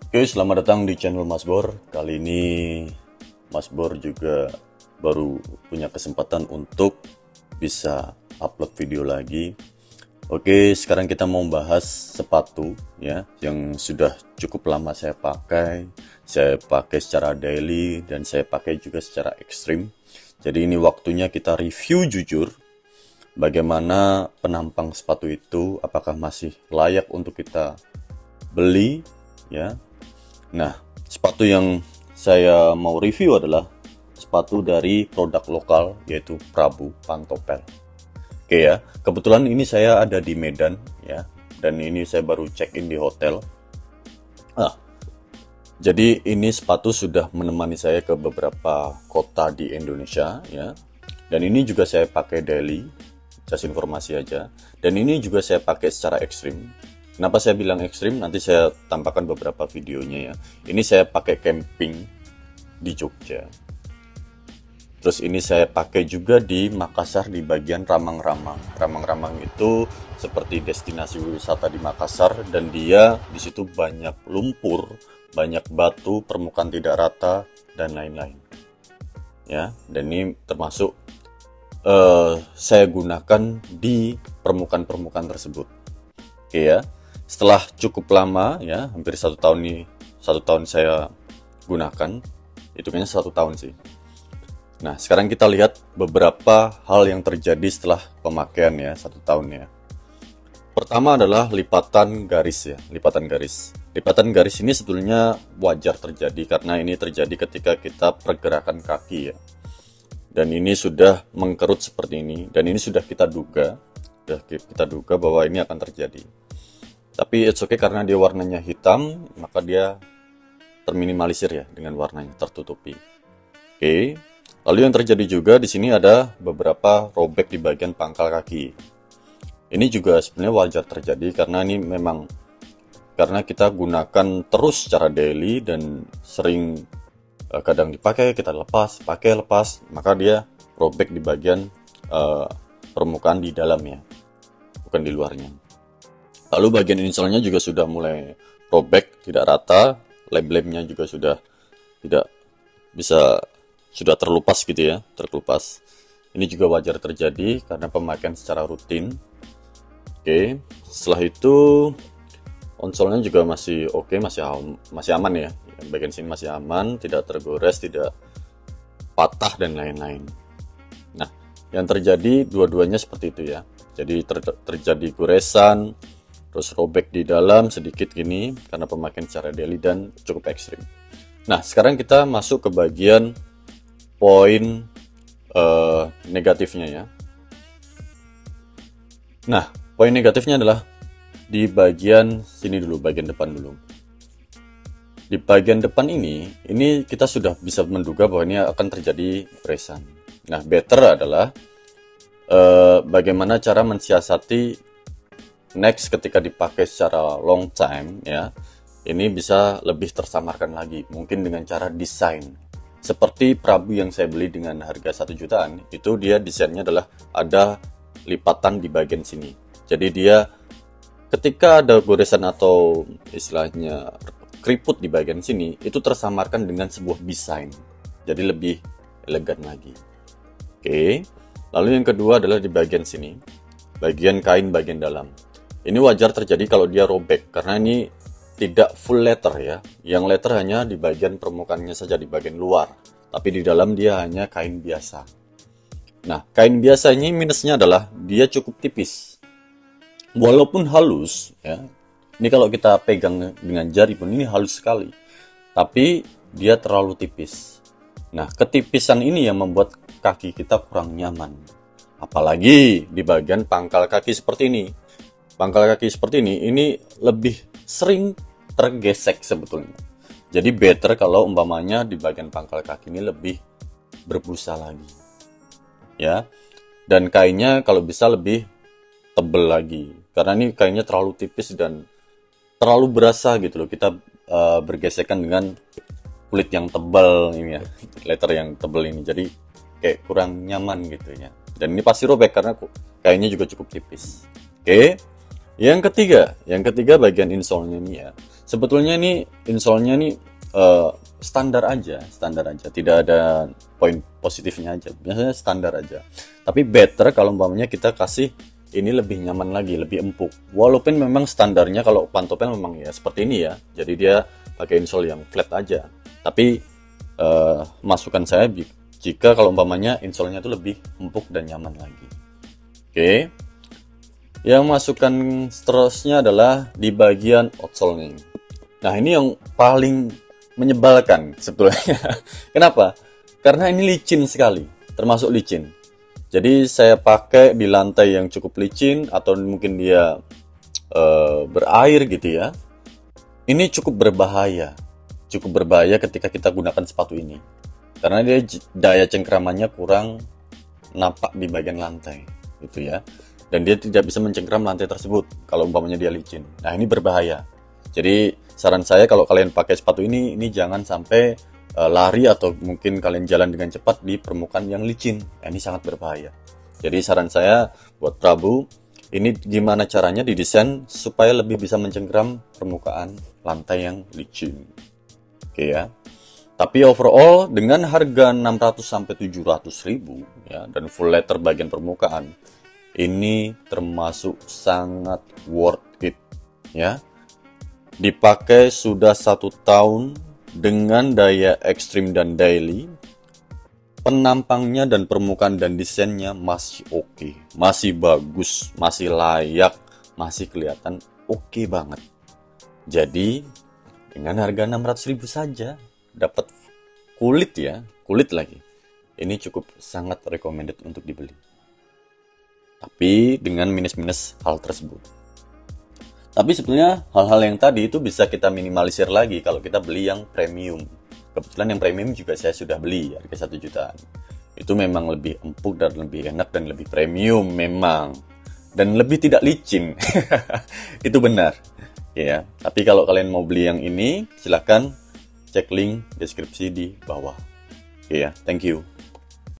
Oke, selamat datang di channel Mas Bor. Kali ini Mas Bor juga baru punya kesempatan untuk bisa upload video lagi. Oke, sekarang kita mau bahas sepatu ya, yang sudah cukup lama saya pakai. Saya pakai secara daily dan saya pakai juga secara ekstrim. Jadi ini waktunya kita review jujur bagaimana penampang sepatu itu, apakah masih layak untuk kita beli ya. Nah, sepatu yang saya mau review adalah sepatu dari produk lokal yaitu Prabu Pantopel. Oke ya, kebetulan ini saya ada di Medan ya, dan ini saya baru check-in di hotel. Ah, jadi ini sepatu sudah menemani saya ke beberapa kota di Indonesia ya. Dan ini juga saya pakai daily, just informasi aja. Dan ini juga saya pakai secara ekstrim. Kenapa saya bilang ekstrim? Nanti saya tampakkan beberapa videonya ya. Ini saya pakai camping di Jogja. Terus ini saya pakai juga di Makassar di bagian Ramang-Ramang. Ramang-Ramang itu seperti destinasi wisata di Makassar dan dia di situ banyak lumpur, banyak batu, permukaan tidak rata dan lain-lain. Ya, dan ini termasuk saya gunakan di permukaan-permukaan tersebut. Oke ya. Setelah cukup lama ya, hampir 1 tahun nih, 1 tahun saya gunakan, itu kayaknya 1 tahun sih. Nah, sekarang kita lihat beberapa hal yang terjadi setelah pemakaian ya, 1 tahun ya. Pertama adalah lipatan garis ya, lipatan garis. Lipatan garis ini sebetulnya wajar terjadi karena ini terjadi ketika kita pergerakan kaki ya. Dan ini sudah mengkerut seperti ini, dan ini sudah kita duga bahwa ini akan terjadi. Tapi it's okay karena dia warnanya hitam, maka dia terminimalisir ya dengan warnanya tertutupi. Oke. Lalu yang terjadi juga di sini ada beberapa robek di bagian pangkal kaki. Ini juga sebenarnya wajar terjadi karena ini memang karena kita gunakan terus secara daily dan sering kadang dipakai, kita lepas, pakai, lepas, maka dia robek di bagian permukaan di dalamnya, bukan di luarnya. Lalu bagian inselnya juga sudah mulai robek, tidak rata, lem-lemnya juga sudah tidak bisa, sudah terlupas gitu ya, terkelupas. Ini juga wajar terjadi karena pemakaian secara rutin. Oke, setelah itu konsolnya juga masih oke, masih aman ya. Bagian sini masih aman, tidak tergores, tidak patah dan lain-lain. Nah, yang terjadi dua-duanya seperti itu ya. Jadi terjadi goresan, terus robek di dalam sedikit gini karena pemakaian secara daily dan cukup ekstrim. Nah, sekarang kita masuk ke bagian poin negatifnya ya. Nah, poin negatifnya adalah di bagian sini dulu, bagian depan dulu. Di bagian depan ini kita sudah bisa menduga bahwa ini akan terjadi goresan. Nah, better adalah bagaimana cara mensiasati next ketika dipakai secara long time ya, ini bisa lebih tersamarkan lagi, mungkin dengan cara desain. Seperti Prabu yang saya beli dengan harga 1 jutaan, itu dia desainnya adalah ada lipatan di bagian sini. Jadi dia ketika ada goresan atau istilahnya keriput di bagian sini, itu tersamarkan dengan sebuah desain. Jadi lebih elegan lagi. Oke. Lalu yang kedua adalah di bagian sini, bagian kain bagian dalam. Ini wajar terjadi kalau dia robek karena ini tidak full leather ya. Yang leather hanya di bagian permukaannya saja, di bagian luar. Tapi di dalam dia hanya kain biasa. Nah, kain biasa ini minusnya adalah dia cukup tipis. Walaupun halus ya. Ini kalau kita pegang dengan jari pun ini halus sekali. Tapi dia terlalu tipis. Nah, ketipisan ini yang membuat kaki kita kurang nyaman. Apalagi di bagian pangkal kaki seperti ini. Pangkal kaki seperti ini lebih sering tergesek sebetulnya. Jadi better kalau umpamanya di bagian pangkal kaki ini lebih berbusa lagi. Ya. Dan kainnya kalau bisa lebih tebal lagi. Karena ini kainnya terlalu tipis dan terlalu berasa gitu loh. Kita bergesekan dengan kulit yang tebal ini ya. Leather yang tebal ini. Jadi kayak kurang nyaman gitu ya. Dan ini pasti robek karena kainnya juga cukup tipis. Oke. Yang ketiga bagian insole-nya nih ya. Sebetulnya ini insole-nya nih standar aja, tidak ada poin positifnya aja. Biasanya standar aja. Tapi better kalau umpamanya kita kasih ini lebih nyaman lagi, lebih empuk. Walaupun memang standarnya kalau pantopel memang ya seperti ini ya. Jadi dia pakai insole yang flat aja. Tapi masukan saya jika kalau umpamanya insole-nya itu lebih empuk dan nyaman lagi. Oke. Yang masukan seterusnya adalah di bagian outsole nih. Nah, ini yang paling menyebalkan sebetulnya. Kenapa? Karena ini licin sekali, termasuk licin. Jadi saya pakai di lantai yang cukup licin atau mungkin dia berair gitu ya. Ini cukup berbahaya ketika kita gunakan sepatu ini. Karena dia daya cengkramannya kurang nampak di bagian lantai gitu ya. Dan dia tidak bisa mencengkram lantai tersebut kalau umpamanya dia licin. Nah, ini berbahaya. Jadi saran saya kalau kalian pakai sepatu ini jangan sampai lari atau mungkin kalian jalan dengan cepat di permukaan yang licin. Nah, ini sangat berbahaya. Jadi saran saya buat Prabu, ini gimana caranya didesain supaya lebih bisa mencengkram permukaan lantai yang licin. Oke ya. Tapi overall dengan harga 600 sampai 700 ribu ya, dan full leather bagian permukaan, ini termasuk sangat worth it ya. Dipakai sudah 1 tahun dengan daya ekstrim dan daily. Penampangnya dan permukaan dan desainnya masih oke, masih bagus, masih layak, masih kelihatan oke banget. Jadi dengan harga 600 ribu saja dapat kulit ya, kulit lagi. Ini cukup sangat recommended untuk dibeli. Tapi dengan minus-minus hal tersebut. Tapi sebenarnya hal-hal yang tadi itu bisa kita minimalisir lagi kalau kita beli yang premium. Kebetulan yang premium juga saya sudah beli harga 1 jutaan. Itu memang lebih empuk dan lebih enak dan lebih premium memang. Dan lebih tidak licin. Itu benar. Ya. Tapi kalau kalian mau beli yang ini, silakan cek link deskripsi di bawah. Oke ya, thank you.